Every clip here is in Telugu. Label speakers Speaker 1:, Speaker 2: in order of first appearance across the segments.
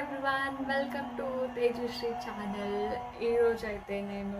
Speaker 1: Everyone, welcome to Tejasri channel. ఈరోజు అయితే నేను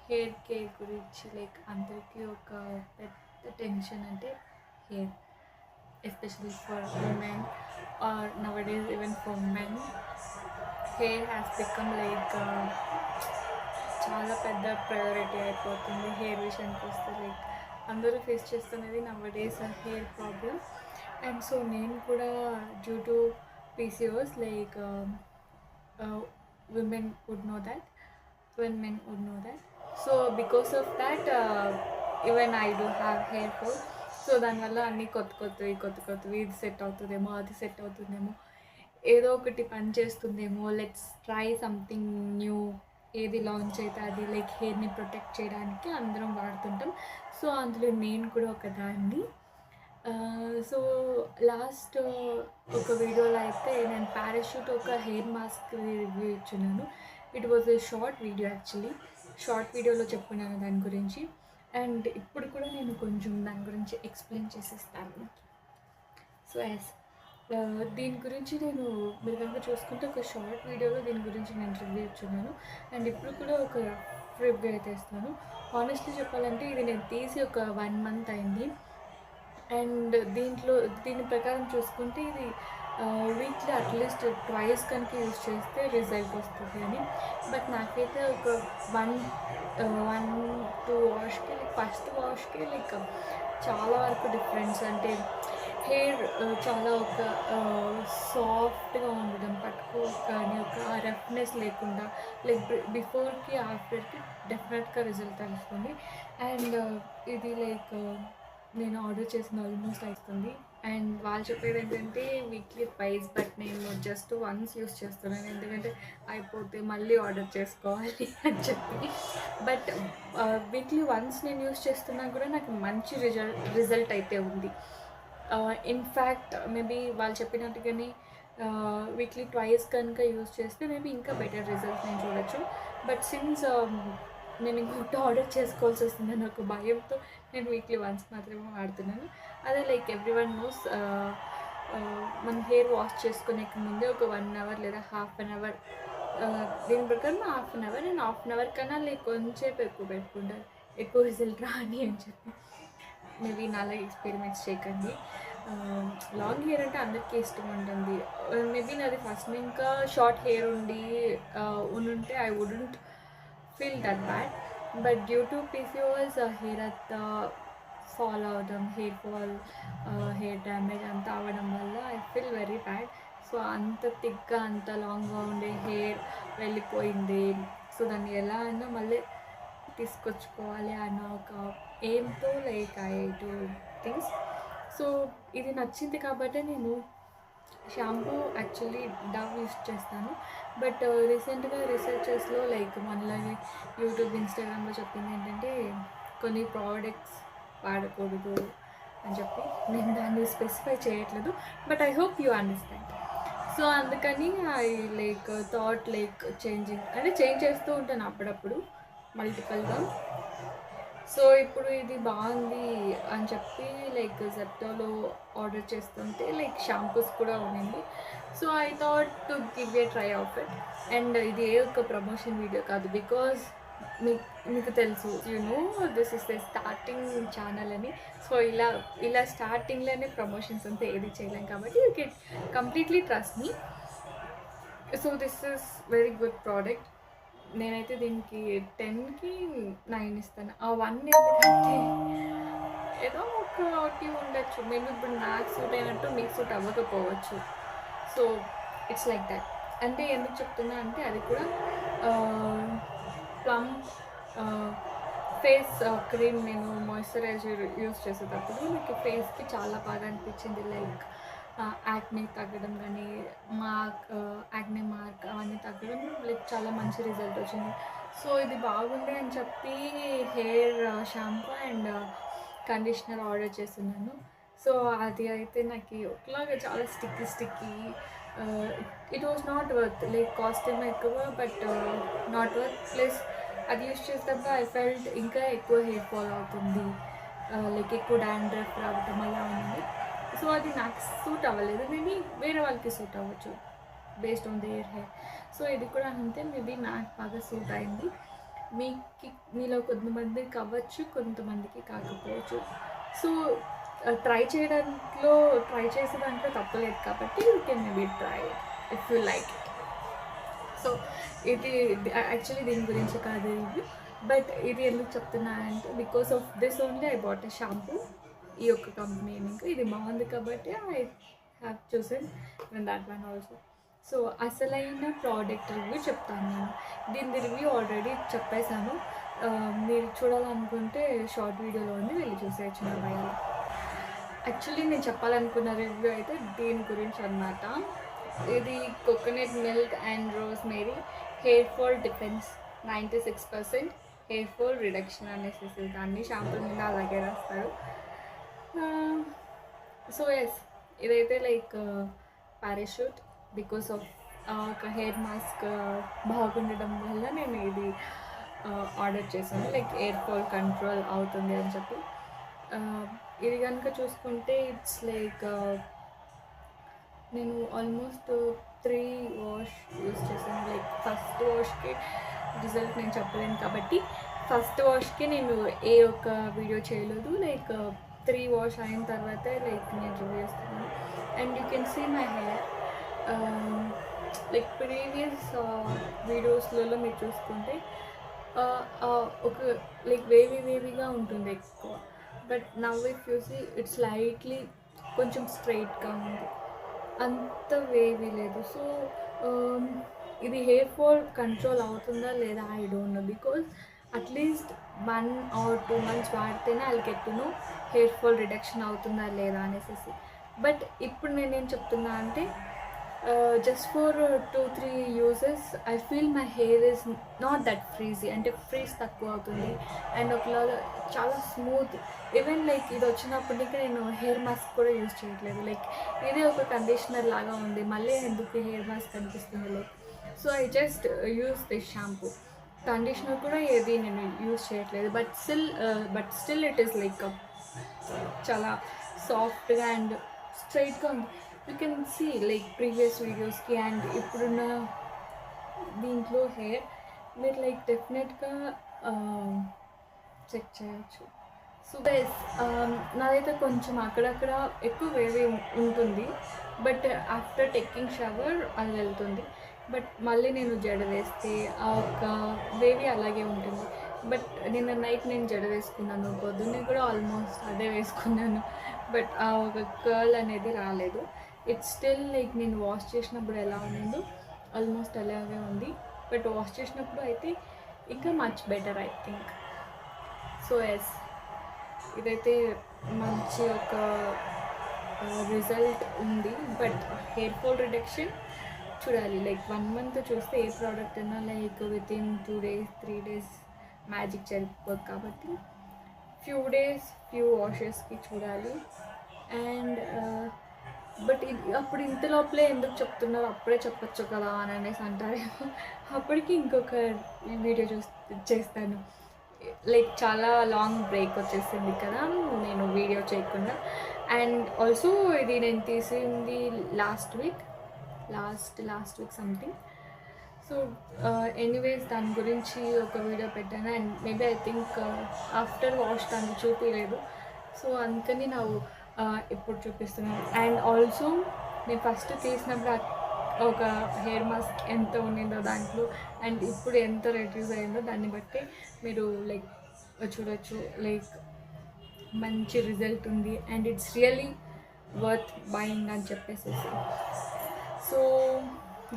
Speaker 1: హెయిర్ కేర్ గురించి అందరికీ ఒక పెద్ద టెన్షన్ అంటే hair, especially for women are nowadays even for men. Hair has become చాలా పెద్ద ప్రయారిటీ అయిపోతుంది. హెయిర్ విషయానికి వస్తే అందరూ ఫేస్ చేస్తున్నది నవడేస్ హెయిర్ ప్రాబ్లమ్. అండ్ సో నేను కూడా due to PCOS, women would know that, when men would know that. So because of that, even I do have hair fall. So దానివల్ల అన్నీ కొత్తవి ఇది సెట్ అవుతుందేమో, అది సెట్ అవుతుందేమో, ఏదో ఒకటి పని చేస్తుందేమో, లెట్స్ ట్రై సంథింగ్ న్యూ. ఏది లాంచ్ అయితే అది హెయిర్ని ప్రొటెక్ట్ చేయడానికి అందరం వాడుతుంటాం. సో అందులో నేను కూడా ఒక దాన్ని. సో లాస్ట్ ఒక వీడియోలో అయితే నేను పారాషూట్ ఒక హెయిర్ మాస్క్ రివ్యూ ఇచ్చున్నాను. It was a short video, actually short వీడియోలో చెప్పుకున్నాను దాని గురించి. అండ్ ఇప్పుడు కూడా నేను కొంచెం దాని గురించి ఎక్స్ప్లెయిన్ చేసేస్తాను. సో దీని గురించి మీరు కనుక చూసుకుంటే ఒక షార్ట్ వీడియోలో దీని గురించి నేను రివ్యూ ఇచ్చున్నాను. అండ్ ఇప్పుడు కూడా ఒక రివ్యూ అయితే ఇస్తాను. హానెస్ట్లీ చెప్పాలంటే ఇది నేను తీసి ఒక 1 month అయింది. అండ్ దీని ప్రకారం చూసుకుంటే ఇది వీక్లీ అట్లీస్ట్ ట్వైస్ కనుక యూజ్ చేస్తే రిజల్ట్ వస్తుంది అని. బట్ నాకైతే ఒక 1-2 వాష్కి ఫస్ట్ వాష్కి చాలా వరకు డిఫరెన్స్. అంటే హెయిర్ చాలా ఒక సాఫ్ట్గా ఉండడం, పట్టుకో కానీ ఒక రఫ్నెస్ లేకుండా బిఫోర్కి ఆఫ్టర్కి డెఫినెట్గా రిజల్ట్ తెలుస్తుంది. అండ్ ఇది నేను ఆర్డర్ చేసిన ఆల్మోస్ట్ అవుతుంది. అండ్ వాళ్ళు చెప్పేది ఏంటంటే వీక్లీ ట్వైస్, బట్ నేను జస్ట్ వన్స్ యూస్ చేస్తున్నాను, ఎందుకంటే అయిపోతే మళ్ళీ ఆర్డర్ చేసుకోవాలి అని చెప్పి. బట్ వీక్లీ వన్స్ నేను యూస్ చేస్తున్నా కూడా నాకు మంచి రిజల్ట్ అయితే ఉంది. ఇన్ఫ్యాక్ట్ మేబీ వాళ్ళు చెప్పినట్టుగానే వీక్లీ ట్వైస్ కనుక యూస్ చేస్తే మేబీ ఇంకా బెటర్ రిజల్ట్స్ నేను చూడొచ్చు. బట్ సిన్స్ నేను ఇంకొకటి ఆర్డర్ చేసుకోవాల్సి వస్తుందని ఒక భయంతో నేను వీక్లీ వన్స్ మాత్రమే వాడుతున్నాను. అదే ఎవ్రీవన్ నోస్, మన హెయిర్ వాష్ చేసుకునే ముందే ఒక 1 hour లేదా ½ an hour, దీని ప్రకారం ½ an hour, నేను ½ an hour కన్నా కొంచెంసేపు ఎక్కువ పెట్టుకుంటాను, ఎక్కువ రిజల్ట్ రాని అని చెప్పి. మేబీ నాలా ఎక్స్పెరిమెంట్స్ చేయకండి. లాంగ్ హెయిర్ అంటే అందరికీ ఇష్టం ఉంటుంది. మేబీ నాది ఫస్ట్ ఇంకా షార్ట్ హెయిర్ ఉంటే I wouldn't feel that bad. But due to PCOS hair అంతా ఫాల్ అవడం, హెయిర్ ఫాల్, హెయిర్ డ్యామేజ్ అంతా అవ్వడం వల్ల I feel very bad. So అంత థిక్గా అంత లాంగ్గా ఉండే హెయిర్ వెళ్ళిపోయింది. సో దాన్ని ఎలా అయినా మళ్ళీ తీసుకొచ్చుకోవాలి అన్న ఒక ఎయిమ్తో ఐ డూ థింగ్స్. సో ఇది నచ్చింది కాబట్టి నేను షాంపూ యాక్చువల్లీ డవ్ యూస్ చేస్తాను. బట్ రీసెంట్గా రీసెర్చెస్లో మనలాగే యూట్యూబ్, ఇన్స్టాగ్రామ్లో చెప్పింది ఏంటంటే కొన్ని ప్రోడక్ట్స్ వాడకూడదు అని చెప్పి. నేను దాన్ని స్పెసిఫై చేయట్లేదు, but I hope you understand. So అందుకని ఐ థాట్ చేంజ్ చేస్తూ ఉంటాను అప్పుడప్పుడు మల్టిపుల్గా. సో ఇప్పుడు ఇది బాగుంది అని చెప్పి జెప్టోలో ఆర్డర్ చేస్తుంటే షాంపూస్ కూడా ఉండింది. So I thought to give a try of it. And ఇది ఒక ప్రమోషన్ వీడియో కాదు, బికాజ్ మీకు తెలుసు, this is the starting channel అని. సో ఇలా స్టార్టింగ్లోనే ప్రమోషన్స్ అంతా ఏది చేయలేం కాబట్టి you can completely trust me. So this is very good product. నేనైతే దీనికి 10కి 9 ఇస్తాను. ఆ 1 ఎందుకంటే ఏదో ఒకటి ఉండొచ్చు, మేబీ ఇప్పుడు నాకు సూట్ అయినట్టు మీకు సూట్ అవ్వకపోవచ్చు. So it's like that. అంటే ఎందుకు చెప్తున్నా అంటే అది కూడా ప్లమ్ ఫేస్ క్రీమ్ నేను మాయిశ్చరైజర్ యూస్ చేసేటప్పుడు నాకు ఫేస్కి చాలా బాగా అనిపించింది. యాక్నే తగ్గడం కానీ, యాక్నే మార్క్ అవన్నీ తగ్గడం చాలా మంచి రిజల్ట్ వచ్చింది. సో ఇది బాగుంది అని చెప్పి hair shampoo and conditioner order చేస్తున్నాను. సో అది అయితే నాకు ఒకలాగా చాలా sticky. It was not worth, cost ఏమో ఎక్కువ, బట్ నాట్ వర్త్. ప్లస్ అది యూస్ చేసేటప్పుడు ఐ ఫెల్ట్ ఇంకా ఎక్కువ హెయిర్ ఫాల్ అవుతుంది, ఎక్కువ డాండ్రఫ్ రావటం అలా ఉంది. సో అది నాకు సూట్ అవ్వలేదు. మేబీ వేరే వాళ్ళకి సూట్ అవ్వచ్చు. Based on their hair. So ఇది కూడా అంతే, మేబీ నాకు బాగా సూట్ అయింది. మీలో కొంతమందికి అవ్వచ్చు, కొంతమందికి కాకపోవచ్చు. సో ట్రై చేసే దాంట్లో తప్పలేదు కాబట్టి you can maybe try if you like it. So ఇది యాక్చువల్లీ దీని గురించి కాదు రివ్యూ, బట్ ఇది ఎందుకు చెప్తున్నానంటే because of this only I bought a shampoo. ఈ యొక్క కంపెనీ ఇంకా ఇది బాగుంది కాబట్టి I have chosen that one also. So అసలైన ప్రోడక్ట్ రివ్యూ చెప్తాను నేను. దీని రివ్యూ ఆల్రెడీ చెప్పేశాను, మీరు చూడాలనుకుంటే షార్ట్ వీడియోలో ఉంది, వెళ్ళి చూసేయచ్చు నా భయాలు. యాక్చువల్లీ నేను చెప్పాలనుకున్న రివ్యూ అయితే దీని గురించి అన్నమాట. ఇది coconut milk and rosemary hair fall defence 96% hair fall reduction అనేసి దాన్ని షాంపూ మీద అలాగే రాస్తారు. సో ఎస్, ఇదైతే లైక్ పారాషూట్ బికాస్ ఆఫ్ ఒక హెయిర్ మాస్క్ బాగుండడం వల్ల నేను ఇది ఆర్డర్ చేశాను, లైక్ హెయిర్ ఫాల్ కంట్రోల్ అవుతుంది అని చెప్పి. ఇది కనుక చూసుకుంటే ఇట్స్ లైక్ నేను ఆల్మోస్ట్ 3 వాష్ యూస్ చేశాను. లైక్ ఫస్ట్ వాష్కి రిజల్ట్ నేను చెప్పలేను కాబట్టి ఫస్ట్ వాష్కి నేను ఏ ఒక్క వీడియో చేయలేదు. లైక్ 3 వాష్ అయిన తర్వాతే లైక్ నేను రివ్యూ చేస్తున్నాను. And you can see my hair like previous వీడియోస్లలో మీరు చూసుకుంటే ఒక లైక్ వేవీగా ఉంటుంది ఎక్కువ, but now if you see it's lightly కొంచెం స్ట్రైట్గా ఉంది, అంత వేవీ లేదు. సో ఇది హెయిర్ ఫాల్ కంట్రోల్ అవుతుందా లేదా I don't know, because at least 1 or 2 months వాడితేనే I get to know hair fall reduction అవుతుందా లేదా అనేసి. బట్ ఇప్పుడు నేనేం చెప్తున్నా అంటే just for 2-3 uses I feel my hair is not that frizzy, అంటే ఫ్రీజ్ తక్కువ అవుతుంది అండ్ ఒకలాగా చాలా స్మూత్. ఈవెన్ లైక్ ఇది వచ్చినప్పటి నుంచి నేను హెయిర్ మాస్క్ కూడా యూజ్ చేయట్లేదు, లైక్ ఇది ఒక కండిషనర్ లాగా ఉంది, మళ్ళీ ఎందుకు హెయిర్ మాస్క్ అనిపిస్తుంది like. So I just use this shampoo. Conditioner కూడా ఏది నేను యూజ్ చేయట్లేదు, but still it is like చాలా సాఫ్ట్గా అండ్ స్ట్రైట్గా ఉంది. You can see like previous వీడియోస్కి అండ్ ఇప్పుడున్న దీంట్లో హెయిర్ మీరు లైక్ డెఫినెట్గా చెక్ చేయొచ్చు. సో గైస్ నాదైతే కొంచెం అక్కడక్కడ ఎక్కువ వేవీ ఉంటుంది, బట్ ఆఫ్టర్ టేకింగ్ షవర్ అది వెళ్తుంది. బట్ మళ్ళీ నేను జడ వేస్తే ఆ ఒక వేవీ అలాగే ఉంటుంది. బట్ నిన్న నైట్ నేను జడ వేసుకున్నాను, పొద్దున్నే కూడా ఆల్మోస్ట్ అదే వేసుకున్నాను, బట్ ఆ ఒక కర్ల్ అనేది రాలేదు. ఇట్స్ స్టిల్ లైక్ నేను వాష్ చేసినప్పుడు ఎలా ఉండిందో ఆల్మోస్ట్ అలాగే ఉంది, బట్ వాష్ చేసినప్పుడు అయితే ఇంకా much better I think. So yes, ఇదైతే మంచి ఒక రిజల్ట్ ఉంది. బట్ హెయిర్ ఫాల్ రిడక్షన్ చూడాలి, లైక్ 1 month చూస్తే ఏ ప్రోడక్ట్ అయినా like within 2 days 3 days magic జరిగిపోదు కాబట్టి ఫ్యూ వాషెస్కి చూడాలి. అండ్ బట్ అప్పుడు ఇంత లోపలే ఎందుకు చెప్తున్నారు, అప్పుడే చెప్పచ్చు కదా అని అనేసి అంటారేమో. అప్పటికి ఇంకొక వీడియో చేస్తాను, లైక్ చాలా లాంగ్ బ్రేక్ వచ్చేసింది కదా నేను వీడియో చేయకుండా. అండ్ ఆల్సో ఇది నేను తీసింది last week something. So anyways దాని గురించి ఒక వీడియో పెట్టాను and maybe I think after wash దాన్ని చూపించలేదు, సో అందుకని నాకు ఇప్పుడు చూపిస్తున్నాను. అండ్ ఆల్సో నేను ఫస్ట్ తీసినప్పుడు ఒక హెయిర్ మాస్క్ ఎంత ఉండిందో దాంట్లో అండ్ ఇప్పుడు ఎంత రెడ్యూస్ అయిందో దాన్ని బట్టి మీరు లైక్ చూడొచ్చు, లైక్ మంచి రిజల్ట్ ఉంది and it's really worth buying అని చెప్పేసి. So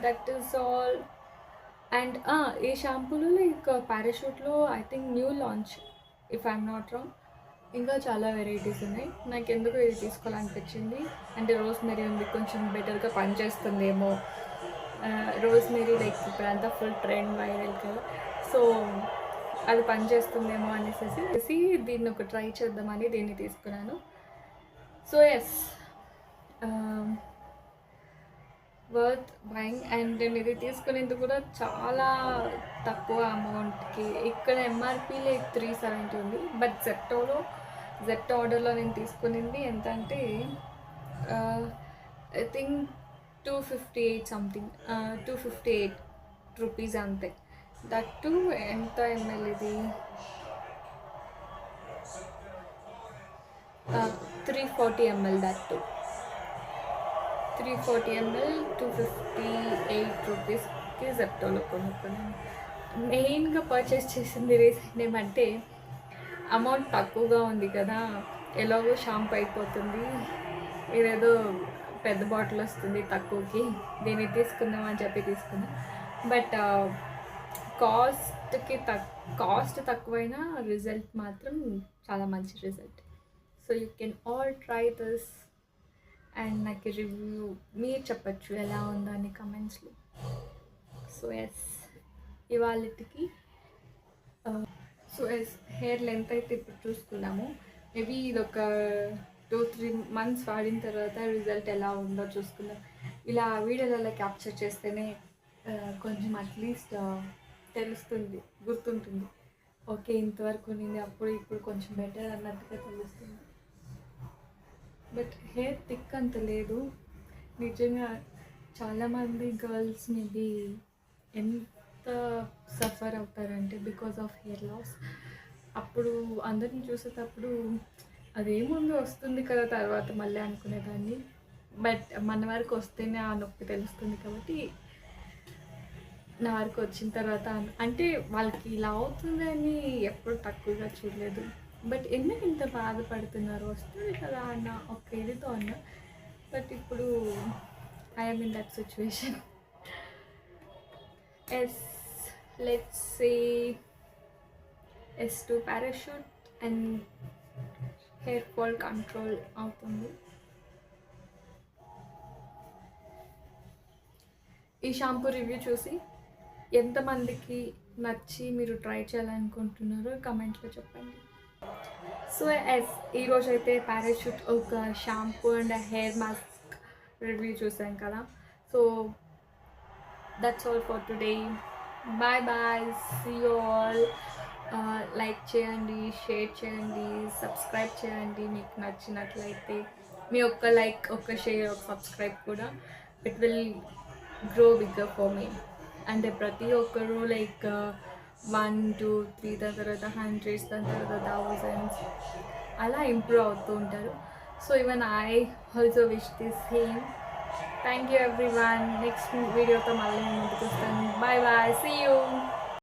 Speaker 1: that is all. And ఈ షాంపూలో లైక్ పారాషూట్లో I think new launch if I'm not wrong, ఇంకా చాలా వెరైటీస్ ఉన్నాయి. నాకు ఎందుకు ఇది తీసుకోవాలనిపించింది అంటే రోజ్మెరీ ఉంది, కొంచెం బెటర్గా పనిచేస్తుందేమో. రోజ్మెరీ లైక్ ఇప్పుడంతా ఫుల్ ట్రెండ్ వైరల్ కదా, సో అది పనిచేస్తుందేమో అనేసి దీన్ని ఒక ట్రై చేద్దామని దీన్ని తీసుకున్నాను. So yes, worth buying. And నేను ఇది తీసుకునేందుకు కూడా చాలా తక్కువ అమౌంట్కి, ఇక్కడ ఎంఆర్పీ లైక్ 370 ఉంది, బట్ జెప్టో ఆర్డర్లో నేను తీసుకునింది ఎంత అంటే ఐ థింక్ 258 సంథింగ్, 258 రూపీస్ అంతే. దట్టు ఎంత ఎంఎల్ ఇది, 340 ml, దట్టు 340 ml 258 రూపీస్కి జెప్టోలో కొనుక్కున్నాను. మెయిన్గా పర్చేస్ చేసింది రీజన్ ఏమంటే అమౌంట్ తక్కువగా ఉంది కదా, ఎలాగో షాంపూ అయిపోతుంది, ఇదేదో పెద్ద బాటిల్ వస్తుంది తక్కువకి, దీన్ని తీసుకుందాం అని చెప్పి తీసుకున్నాం. బట్ కాస్ట్ తక్కువైనా రిజల్ట్ మాత్రం చాలా మంచి result. So you can all try this and నాకు రివ్యూ మీరు చెప్పచ్చు ఎలా ఉందో అని కమెంట్స్లో. సో ఎస్, ఇవాళకి హెయిర్ లెంత్ అయితే ఇప్పుడు చూసుకున్నాము. మేబీ ఇది ఒక 2-3 months వాడిన తర్వాత రిజల్ట్ ఎలా ఉందో చూసుకుందాం. ఇలా వీడియోలలో క్యాప్చర్ చేస్తేనే కొంచెం అట్లీస్ట్ తెలుస్తుంది, గుర్తుంటుంది. ఓకే ఇంతవరకు నేను అప్పుడు ఇప్పుడు కొంచెం బెటర్ అన్నట్టుగా తెలుస్తుంది. బట్ హెయిర్ థిక్ అంత లేదు. నిజంగా చాలామంది గర్ల్స్ మేబీ ఎంత సఫర్ అవుతారంటే బికాస్ ఆఫ్ హెయిర్ లాస్. అప్పుడు అందరిని చూసేటప్పుడు అదేముందో వస్తుంది కదా తర్వాత మళ్ళీ అనుకునేదాన్ని. బట్ మన వరకు వస్తేనే ఆ నొప్పి తెలుస్తుంది కాబట్టి నా వరకు వచ్చిన తర్వాత అంటే వాళ్ళకి ఇలా అవుతుందని ఎప్పుడు తక్కువగా చూడలేదు. బట్ ఎందుకు ఇంత బాధపడుతున్నారు, వస్తుంది కదా అన్న ఒక ఇదితో అన్న. బట్ ఇప్పుడు I'm in that situation. Yes, let's say yes to Parachute and hair fall control అవుతుంది. ఈ షాంపూ రివ్యూ చూసి ఎంతమందికి నచ్చి మీరు ట్రై చేయాలనుకుంటున్నారో కమెంట్లో చెప్పండి. సో ఎస్, ఈరోజు అయితే పారాషూట్ ఒక shampoo and hair mask review చూసాం కదా. So that's all for today. Bye bye, see you all. Like చేయండి, షేర్ చేయండి, సబ్స్క్రైబ్ చేయండి మీకు నచ్చినట్లయితే. మీ ఒక్క లైక్, ఒక్క షేర్, ఒక సబ్స్క్రైబ్ కూడా it will grow bigger for me. అంటే ప్రతి ఒక్కరు లైక్ 1, 2, 3 దాని తర్వాత 100s, దాని తర్వాత 1000s అలా ఇంప్రూవ్ అవుతూ ఉంటారు. So even I also wish this same. Thank you everyone. Next వీడియోతో మళ్ళీ ముందుకు వస్తాను. Bye bye, see you.